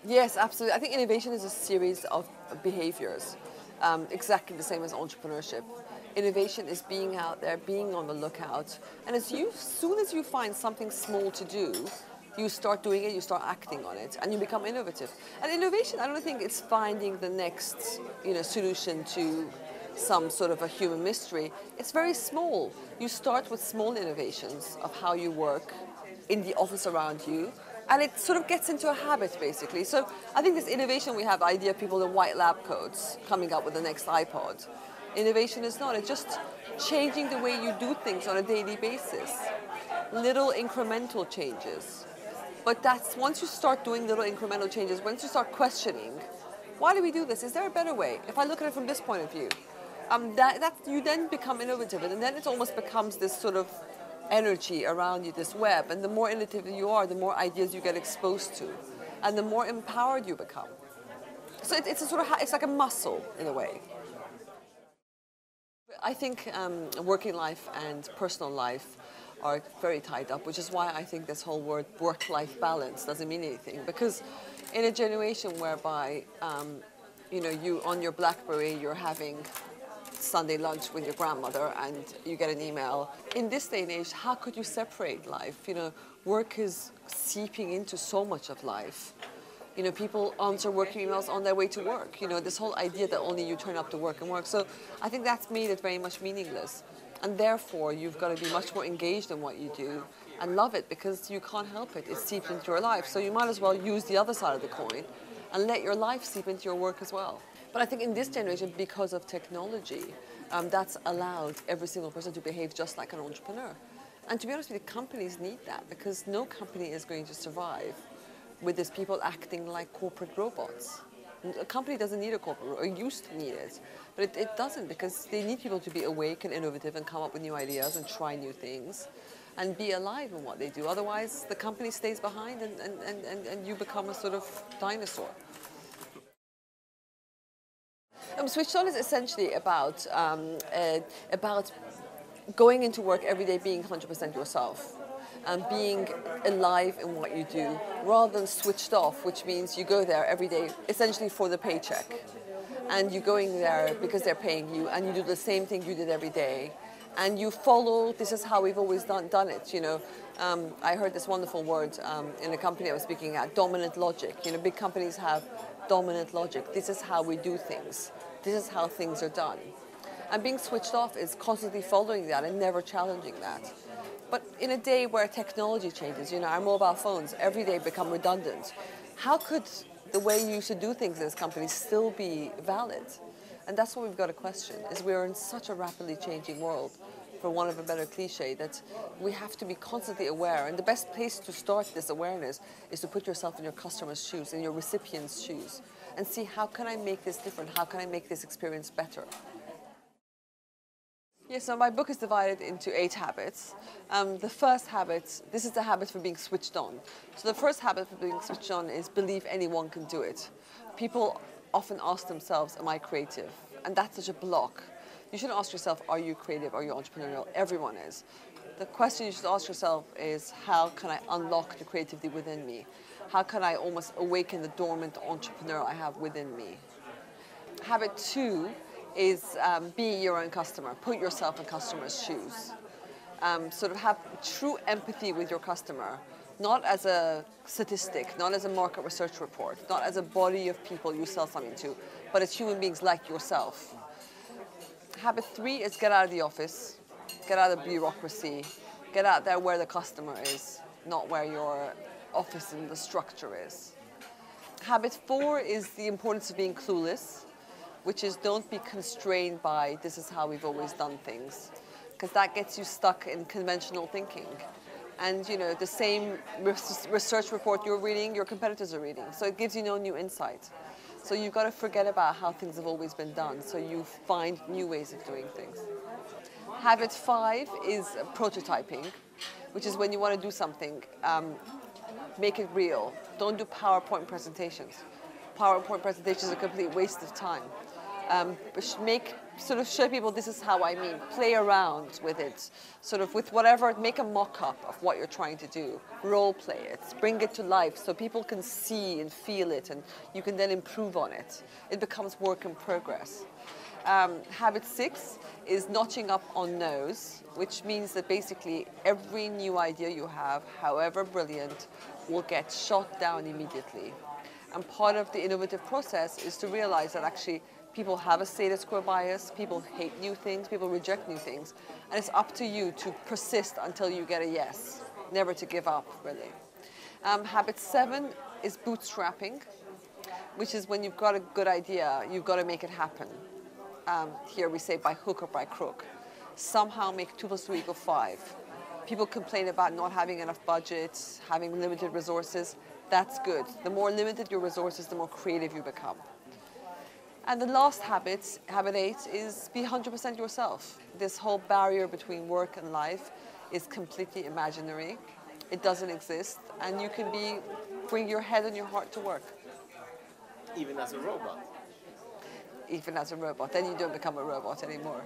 Yes, absolutely. I think innovation is a series of behaviors, exactly the same as entrepreneurship. Innovation is being out there, being on the lookout, and as soon as you find something small to do, you start doing it, you start acting on it, and you become innovative. And innovation, I don't think it's finding the next, solution to some sort of a human mystery. It's very small. You start with small innovations of how you work in the office around you, and it sort of gets into a habit basically. So I think this innovation we have, the idea of people in white lab coats coming up with the next iPod. Innovation is not, it's just changing the way you do things on a daily basis. Little incremental changes. But that's, once you start doing little incremental changes, once you start questioning, why do we do this? Is there a better way? If I look at it from this point of view, that you then become innovative, and then it almost becomes this sort of energy around you, this web. And the more innovative you are, the more ideas you get exposed to, and the more empowered you become. So it's a sort of, it's like a muscle in a way. I think working life and personal life are very tied up, which is why I think this whole word work-life balance doesn't mean anything. Because in a generation whereby, you on your BlackBerry, you're having Sunday lunch with your grandmother and you get an email. In this day and age, how could you separate life? Work is seeping into so much of life. People answer work emails on their way to work. This whole idea that only you turn up to work and work. So I think that's made it very much meaningless. And therefore, you've got to be much more engaged in what you do and love it, because you can't help it. It seeps into your life. So you might as well use the other side of the coin and let your life seep into your work as well. But I think in this generation, because of technology, that's allowed every single person to behave just like an entrepreneur. And to be honest with you, companies need that, because no company is going to survive with these people acting like corporate robots. A company doesn't need a corporate robot, or used to need it, but it doesn't, because they need people to be awake and innovative and come up with new ideas and try new things and be alive in what they do. Otherwise, the company stays behind and you become a sort of dinosaur. Switched On is essentially about going into work every day being 100% yourself and being alive in what you do, rather than switched off, which means you go there every day essentially for the paycheck. And you're going there because they're paying you, and you do the same thing you did every day. And you follow, this is how we've always done it, I heard this wonderful word in a company I was speaking at, dominant logic. Big companies have dominant logic. This is how we do things. This is how things are done. And being switched off is constantly following that and never challenging that. But in a day where technology changes, our mobile phones every day become redundant, how could the way you used to do things in this company still be valid? And that's what we've got to question, is we're in such a rapidly changing world, for want of a better cliche, that we have to be constantly aware. And the best place to start this awareness is to put yourself in your customer's shoes, in your recipient's shoes, and see, how can I make this different? How can I make this experience better? Yeah, so my book is divided into 8 habits. The first habit, this is the habit for being switched on. So the first habit for being switched on is believe anyone can do it. People often ask themselves, am I creative? And that's such a block. You shouldn't ask yourself, are you creative, are you entrepreneurial? Everyone is. The question you should ask yourself is, how can I unlock the creativity within me? How can I almost awaken the dormant entrepreneur I have within me? Habit 2 is be your own customer. Put yourself in customers' shoes. Sort of have true empathy with your customer, not as a statistic, not as a market research report, not as a body of people you sell something to, but as human beings like yourself. Habit 3 is get out of the office, get out of the bureaucracy, get out there where the customer is, not where your office and the structure is. Habit 4 is the importance of being clueless, which is don't be constrained by this is how we've always done things, because that gets you stuck in conventional thinking. And the same research report you're reading, your competitors are reading, so it gives you no new insight. So you've got to forget about how things have always been done, so you find new ways of doing things. Habit 5 is prototyping, which is when you want to do something, make it real. Don't do PowerPoint presentations. PowerPoint presentations are a complete waste of time. Show people this is how I mean. Play around with it, sort of with whatever. Make a mock-up of what you're trying to do. Role play it. Bring it to life so people can see and feel it, and you can then improve on it. It becomes work in progress. Habit 6 is notching up on no's, which means that basically every new idea you have, however brilliant, will get shot down immediately. And part of the innovative process is to realize that actually people have a status quo bias, people hate new things, people reject new things, and it's up to you to persist until you get a yes, never to give up, really. Habit 7 is bootstrapping, which is when you've got a good idea, you've got to make it happen. Here we say by hook or by crook. Somehow make 2 + 2 = 5. People complain about not having enough budget, having limited resources. That's good. The more limited your resources, the more creative you become. And the last habit, habit 8, is be 100% yourself. This whole barrier between work and life is completely imaginary. It doesn't exist, and you can bring your head and your heart to work. Even as a robot? Even as a robot. Then you don't become a robot anymore.